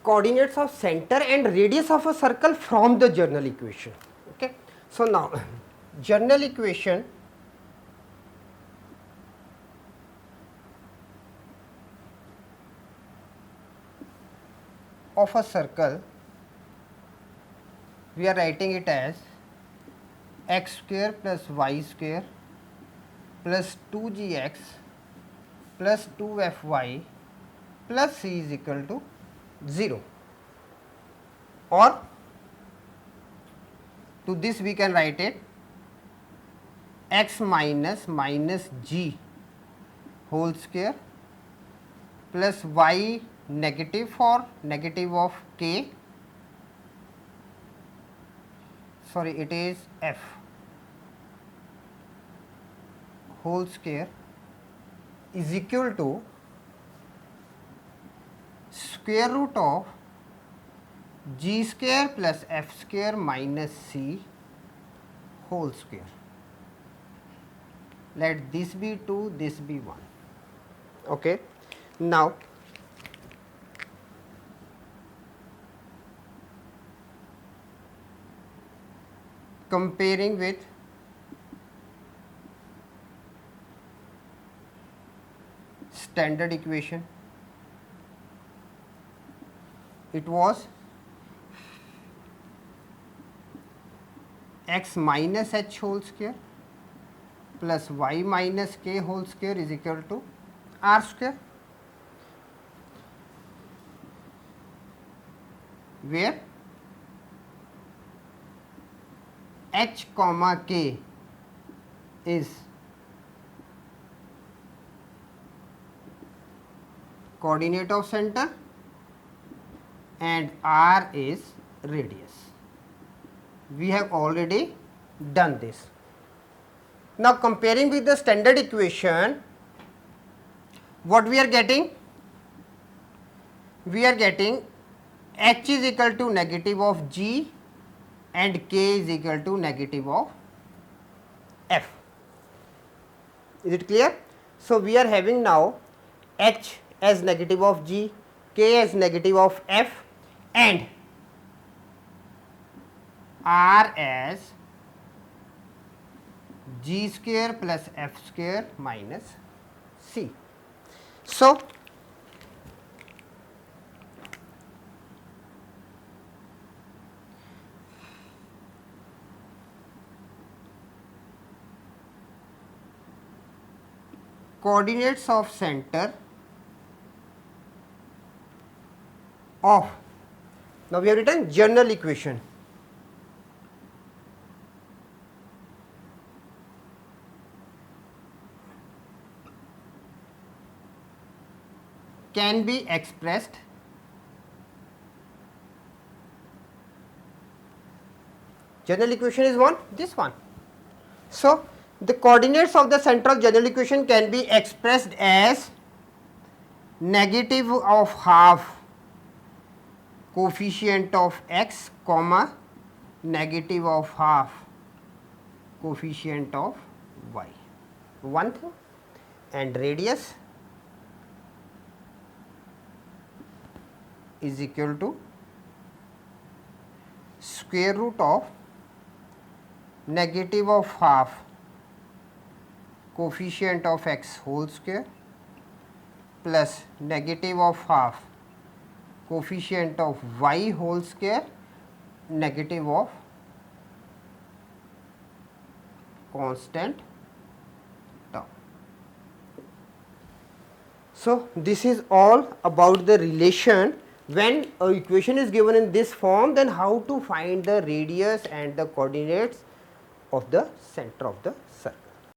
coordinates of center and radius of a circle from the general equation. Okay. So, now general equation of a circle, we are writing it as x square plus y square plus 2gx plus 2fy plus c is equal to 0, or to this we can write it x minus g whole square plus y negative for negative of k, sorry, it is f whole square is equal to square root of g square plus f square minus c whole square. Let this be 2, this be 1. Okay. Now, comparing with standard equation, it was x minus h whole square plus y minus k whole square is equal to r square, where h comma k is coordinate of center and r is radius. We have already done this. Now, comparing with the standard equation, what we are getting? We are getting h is equal to negative of g and k is equal to negative of f. Is it clear? So, we are having now h as negative of g, k as negative of f and r as g square plus f square minus c. So, coordinates of center of, now we have written general equation. Can be expressed general equation is this one. So, the coordinates of the central general equation can be expressed as negative of half coefficient of x comma negative of half coefficient of y, one thing, and radius is equal to square root of negative of half coefficient of x whole square plus negative of half coefficient of y whole square negative of constant term. So, this is all about the relation. When an equation is given in this form, then how to find the radius and the coordinates of the center of the circle.